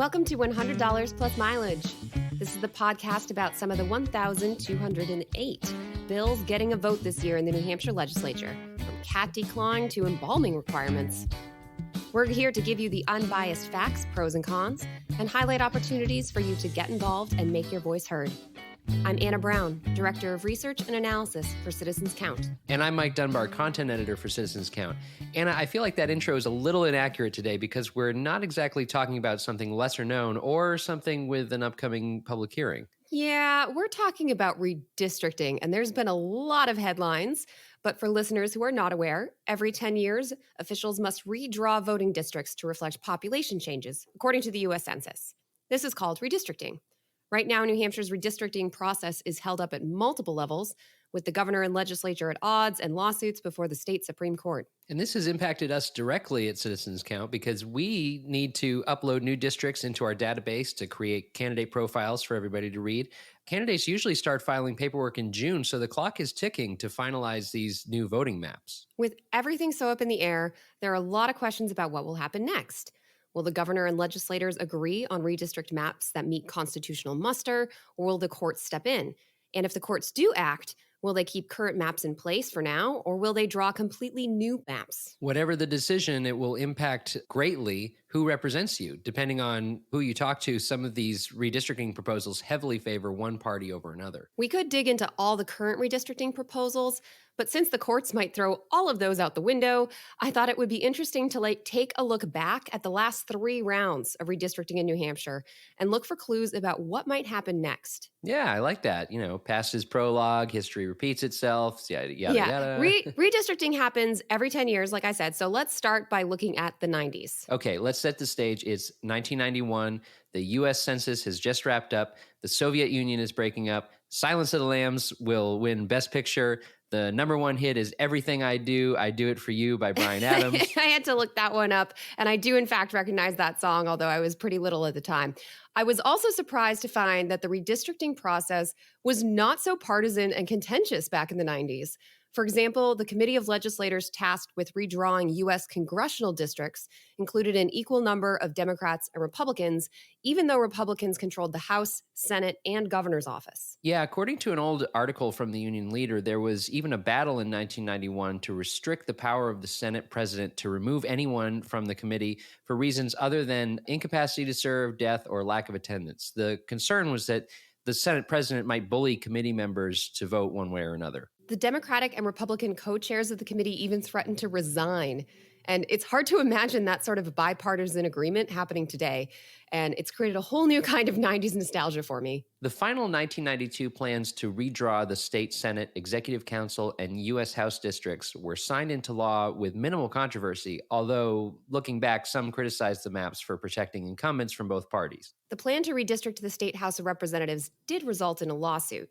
Welcome to $100 Plus Mileage. This is the podcast about some of the 1,208 bills getting a vote this year in the New Hampshire Legislature, from cat declawing to embalming requirements. We're here to give you the unbiased facts, pros and cons, and highlight opportunities for you to get involved and make your voice heard. I'm Anna Brown, Director of Research and Analysis for Citizens Count. And I'm Mike Dunbar, Content Editor for Citizens Count. Anna, I feel like that intro is a little inaccurate today because we're not exactly talking about something lesser known or something with an upcoming public hearing. Yeah, we're talking about redistricting, and there's been a lot of headlines. But for listeners who are not aware, every 10 years, officials must redraw voting districts to reflect population changes, according to the Us Census. This is called redistricting. Right now, New Hampshire's redistricting process is held up at multiple levels, with the governor and legislature at odds and lawsuits before the state Supreme Court. And this has impacted us directly at Citizens Count because we need to upload new districts into our database to create candidate profiles for everybody to read. Candidates usually start filing paperwork in June, so the clock is ticking to finalize these new voting maps. With everything so up in the air, there are a lot of questions about what will happen next. Will the governor and legislators agree on redistrict maps that meet constitutional muster, or will the courts step in? And if the courts do act, will they keep current maps in place for now, or will they draw completely new maps? Whatever the decision, it will impact greatly who represents you. Depending on who you talk to, some of these redistricting proposals heavily favor one party over another. We could dig into all the current redistricting proposals, but since the courts might throw all of those out the window, I thought it would be interesting to take a look back at the last 3 rounds of redistricting in New Hampshire and look for clues about what might happen next. Yeah, I like that. You know, past is prologue, history repeats itself, yada, yada. Redistricting happens every 10 years, like I said, so let's start by looking at the 90s. Okay, let's set the stage. It's 1991. The U.S. Census has just wrapped up. The Soviet Union is breaking up. Silence of the Lambs will win Best Picture. The number one hit is Everything I Do It For You by Bryan Adams. I had to look that one up, and I do in fact recognize that song, although I was pretty little at the time. I was also surprised to find that the redistricting process was not so partisan and contentious back in the 90s. For example, the Committee of Legislators tasked with redrawing U.S. congressional districts included an equal number of Democrats and Republicans, even though Republicans controlled the House, Senate, and governor's office. Yeah, according to an old article from the Union Leader, there was even a battle in 1991 to restrict the power of the Senate president to remove anyone from the committee for reasons other than incapacity to serve, death, or lack of attendance. The concern was that the Senate president might bully committee members to vote one way or another. The Democratic and Republican co-chairs of the committee even threatened to resign. And it's hard to imagine that sort of bipartisan agreement happening today. And it's created a whole new kind of 90s nostalgia for me. The final 1992 plans to redraw the state Senate, Executive Council, and U.S. House districts were signed into law with minimal controversy, although looking back, some criticized the maps for protecting incumbents from both parties. The plan to redistrict the state House of Representatives did result in a lawsuit.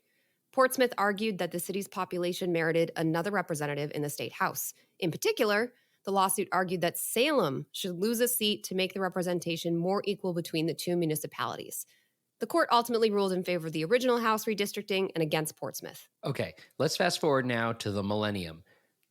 Portsmouth argued that the city's population merited another representative in the state House. In particular, the lawsuit argued that Salem should lose a seat to make the representation more equal between the two municipalities. The court ultimately ruled in favor of the original House redistricting and against Portsmouth. Okay, let's fast forward now to the millennium.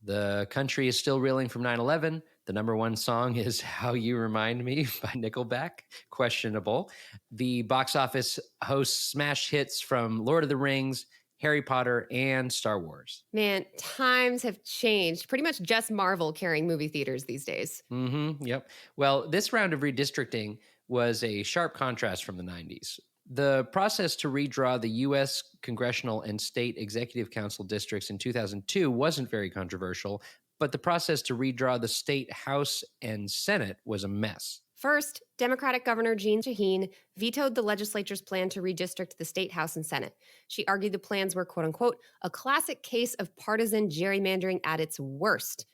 The country is still reeling from 9/11. The number one song is How You Remind Me by Nickelback. Questionable. The box office hosts smash hits from Lord of the Rings, Harry Potter, and Star Wars. Man, times have changed. Pretty much just Marvel carrying movie theaters these days. Yep. Well, this round of redistricting was a sharp contrast from the 90s. The process to redraw the U.S. congressional and state executive council districts in 2002 wasn't very controversial, but the process to redraw the state House and Senate was a mess. First, Democratic Governor Shaheen vetoed the legislature's plan to redistrict the state House and Senate. She argued the plans were, quote unquote, a classic case of partisan gerrymandering at its worst.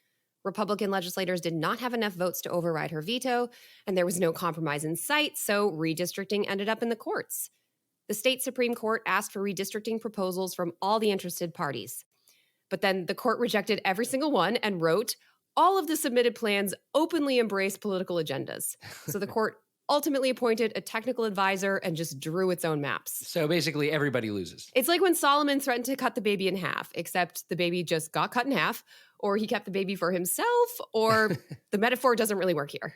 Republican legislators did not have enough votes to override her veto, and there was no compromise in sight, so redistricting ended up in the courts. The state Supreme Court asked for redistricting proposals from all the interested parties. But then the court rejected every single one and wrote, all of the submitted plans openly embrace political agendas. So the court ultimately appointed a technical advisor and just drew its own maps. So basically everybody loses. It's like when Solomon threatened to cut the baby in half, except the baby just got cut in half, or he kept the baby for himself, or the metaphor doesn't really work here.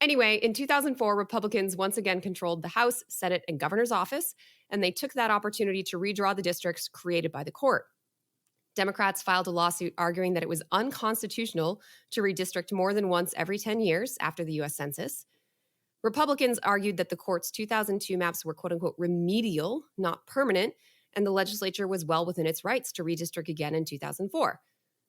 Anyway, in 2004, Republicans once again controlled the House, Senate, and governor's office, and they took that opportunity to redraw the districts created by the court. Democrats filed a lawsuit arguing that it was unconstitutional to redistrict more than once every 10 years after the US Census. Republicans argued that the court's 2002 maps were quote unquote remedial, not permanent, and the legislature was well within its rights to redistrict again in 2004.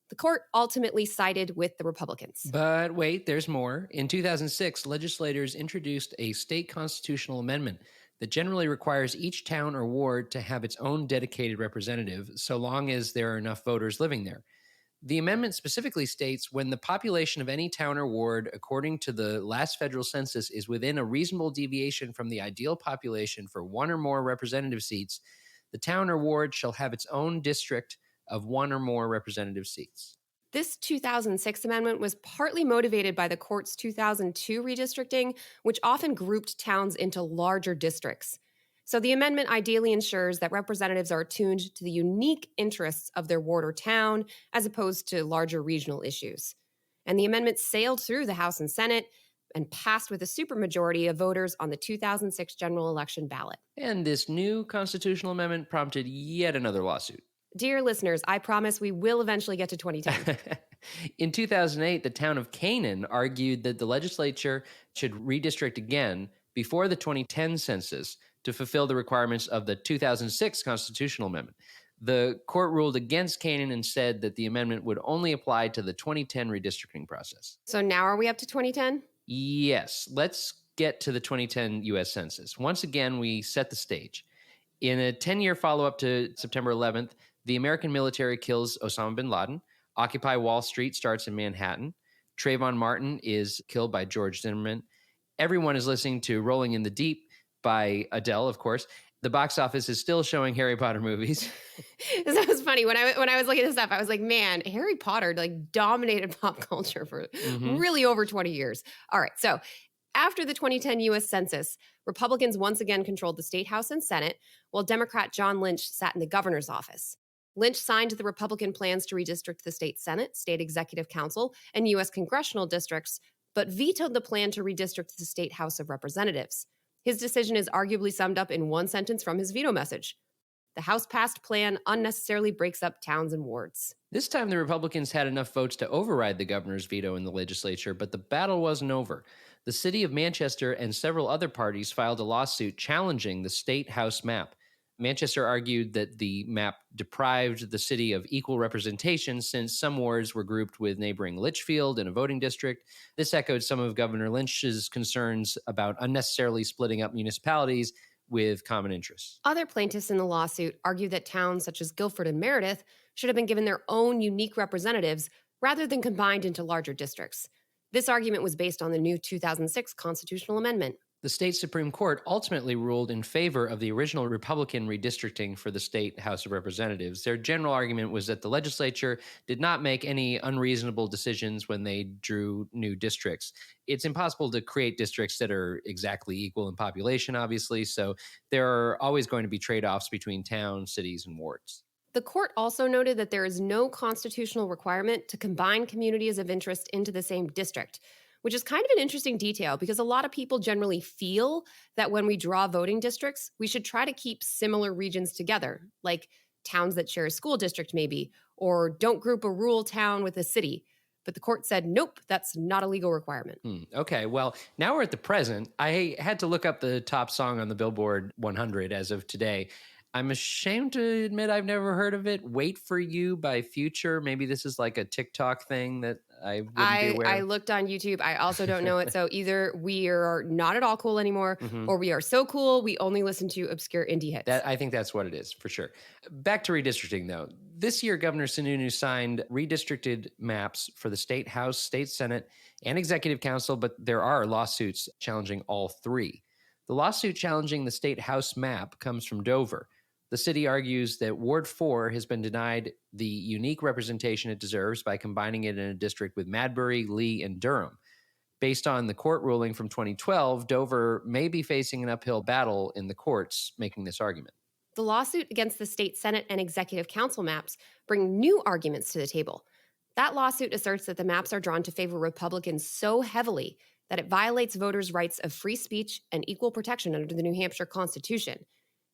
The court ultimately sided with the Republicans. But wait, there's more. In 2006, legislators introduced a state constitutional amendment that generally requires each town or ward to have its own dedicated representative, so long as there are enough voters living there. The amendment specifically states when the population of any town or ward, according to the last federal census, is within a reasonable deviation from the ideal population for one or more representative seats, the town or ward shall have its own district of one or more representative seats. This 2006 amendment was partly motivated by the court's 2002 redistricting, which often grouped towns into larger districts. So the amendment ideally ensures that representatives are attuned to the unique interests of their ward or town, as opposed to larger regional issues. And the amendment sailed through the House and Senate and passed with a supermajority of voters on the 2006 general election ballot. And this new constitutional amendment prompted yet another lawsuit. Dear listeners, I promise we will eventually get to 2010. In 2008, the town of Canaan argued that the legislature should redistrict again before the 2010 census to fulfill the requirements of the 2006 constitutional amendment. The court ruled against Canaan and said that the amendment would only apply to the 2010 redistricting process. So now are we up to 2010? Yes, let's get to the 2010 U.S. Census. Once again, we set the stage. In a 10-year follow-up to September 11th, the American military kills Osama bin Laden. Occupy Wall Street starts in Manhattan. Trayvon Martin is killed by George Zimmerman. Everyone is listening to Rolling in the Deep by Adele, of course. The box office is still showing Harry Potter movies. That was funny. When I was looking this up, I was like, man, Harry Potter dominated pop culture for really over 20 years. All right, so after the 2010 U.S. Census, Republicans once again controlled the state House and Senate, while Democrat John Lynch sat in the governor's office. Lynch signed the Republican plans to redistrict the state Senate, state executive council, and U.S. congressional districts, but vetoed the plan to redistrict the state House of Representatives. His decision is arguably summed up in one sentence from his veto message. The House-passed plan unnecessarily breaks up towns and wards. This time, the Republicans had enough votes to override the governor's veto in the legislature, but the battle wasn't over. The city of Manchester and several other parties filed a lawsuit challenging the state House map. Manchester argued that the map deprived the city of equal representation since some wards were grouped with neighboring Litchfield in a voting district. This echoed some of Governor Lynch's concerns about unnecessarily splitting up municipalities with common interests. Other plaintiffs in the lawsuit argued that towns such as Guilford and Meredith should have been given their own unique representatives rather than combined into larger districts. This argument was based on the new 2006 constitutional amendment. The state Supreme Court ultimately ruled in favor of the original Republican redistricting for the state House of Representatives. Their general argument was that the legislature did not make any unreasonable decisions when they drew new districts. It's impossible to create districts that are exactly equal in population, obviously, so there are always going to be trade-offs between towns, cities, and wards. The court also noted that there is no constitutional requirement to combine communities of interest into the same district, which is kind of an interesting detail because a lot of people generally feel that when we draw voting districts, we should try to keep similar regions together, like towns that share a school district maybe, or don't group a rural town with a city. But the court said, nope, that's not a legal requirement. Okay, well, now we're at the present. I had to look up the top song on the Billboard 100 as of today. I'm ashamed to admit I've never heard of it. Wait for You by Future. Maybe this is like a TikTok thing that I wouldn't be aware of. I looked on YouTube. I also don't know it. So either we are not at all cool anymore, or we are so cool we only listen to obscure indie hits. I think that's what it is, for sure. Back to redistricting, though. This year, Governor Sununu signed redistricted maps for the state House, state Senate, and Executive Council, but there are lawsuits challenging all three. The lawsuit challenging the state House map comes from Dover. The city argues that Ward 4 has been denied the unique representation it deserves by combining it in a district with Madbury, Lee, and Durham. Based on the court ruling from 2012, Dover may be facing an uphill battle in the courts making this argument. The lawsuit against the state Senate and Executive Council maps bring new arguments to the table. That lawsuit asserts that the maps are drawn to favor Republicans so heavily that it violates voters' rights of free speech and equal protection under the New Hampshire Constitution.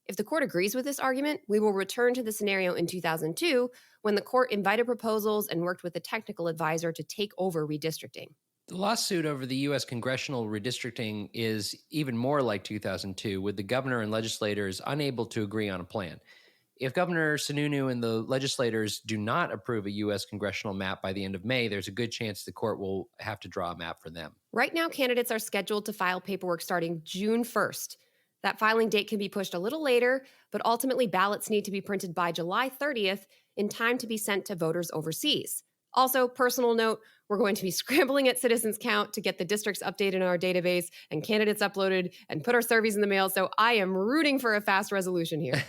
If the court agrees with this argument, we will return to the scenario in 2002 when the court invited proposals and worked with a technical advisor to take over redistricting. The lawsuit over the U.S. congressional redistricting is even more like 2002, with the governor and legislators unable to agree on a plan. If Governor Sununu and the legislators do not approve a U.S. congressional map by the end of May, there's a good chance the court will have to draw a map for them. Right now, candidates are scheduled to file paperwork starting June 1st. That filing date can be pushed a little later, but ultimately ballots need to be printed by July 30th in time to be sent to voters overseas. Also, personal note, we're going to be scrambling at Citizens Count to get the districts updated in our database and candidates uploaded and put our surveys in the mail, so I am rooting for a fast resolution here.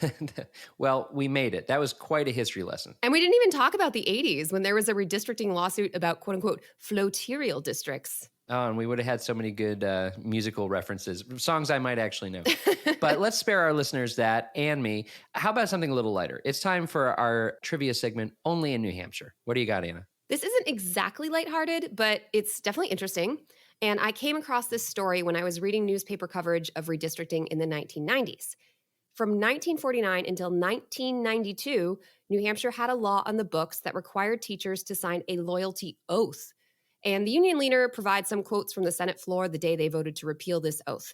Well, we made it. That was quite a history lesson. And we didn't even talk about the 80s when there was a redistricting lawsuit about quote-unquote floaterial districts. Oh, and we would have had so many good musical references, songs I might actually know. But let's spare our listeners that and me. How about something a little lighter? It's time for our trivia segment, Only in New Hampshire. What do you got, Anna? This isn't exactly lighthearted, but it's definitely interesting. And I came across this story when I was reading newspaper coverage of redistricting in the 1990s. From 1949 until 1992, New Hampshire had a law on the books that required teachers to sign a loyalty oath. And the union leader provides some quotes from the Senate floor the day they voted to repeal this oath.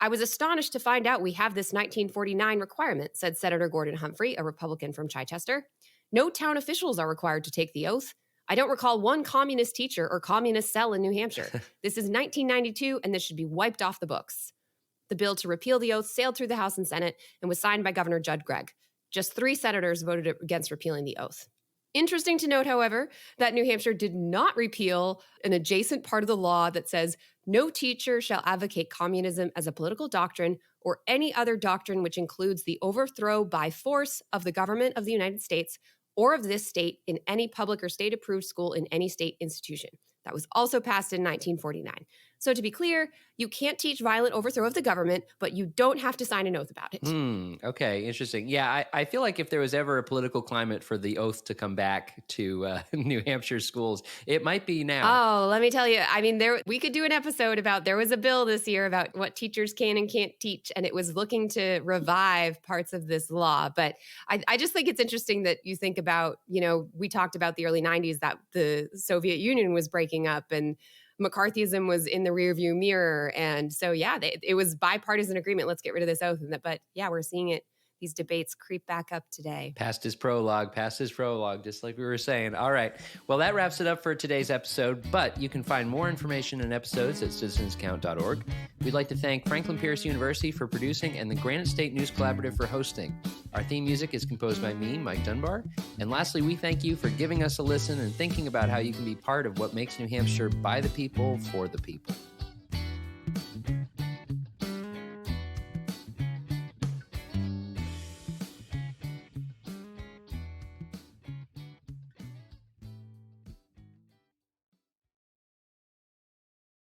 I was astonished to find out we have this 1949 requirement, said Senator Gordon Humphrey, a Republican from Chichester. No town officials are required to take the oath. I don't recall one communist teacher or communist cell in New Hampshire. This is 1992, and this should be wiped off the books. The bill to repeal the oath sailed through the House and Senate and was signed by Governor Judd Gregg. Just 3 senators voted against repealing the oath. Interesting to note, however, that New Hampshire did not repeal an adjacent part of the law that says no teacher shall advocate communism as a political doctrine or any other doctrine which includes the overthrow by force of the government of the United States or of this state in any public or state-approved school in any state institution. That was also passed in 1949. So to be clear, you can't teach violent overthrow of the government, but you don't have to sign an oath about it. Okay, interesting. Yeah, I feel like if there was ever a political climate for the oath to come back to New Hampshire schools, it might be now. Oh, let me tell you. I mean, we could do an episode about, there was a bill this year about what teachers can and can't teach, and it was looking to revive parts of this law. But I just think it's interesting that you think about, we talked about the early 90s that the Soviet Union was breaking up and McCarthyism was in the rearview mirror. And so, it was bipartisan agreement. Let's get rid of this oath. But we're seeing these debates creep back up today. Past his prologue, just like we were saying. All right. Well, that wraps it up for today's episode, but you can find more information and episodes at citizenscount.org. We'd like to thank Franklin Pierce University for producing and the Granite State News Collaborative for hosting. Our theme music is composed by me, Mike Dunbar. And lastly, we thank you for giving us a listen and thinking about how you can be part of what makes New Hampshire by the people, for the people.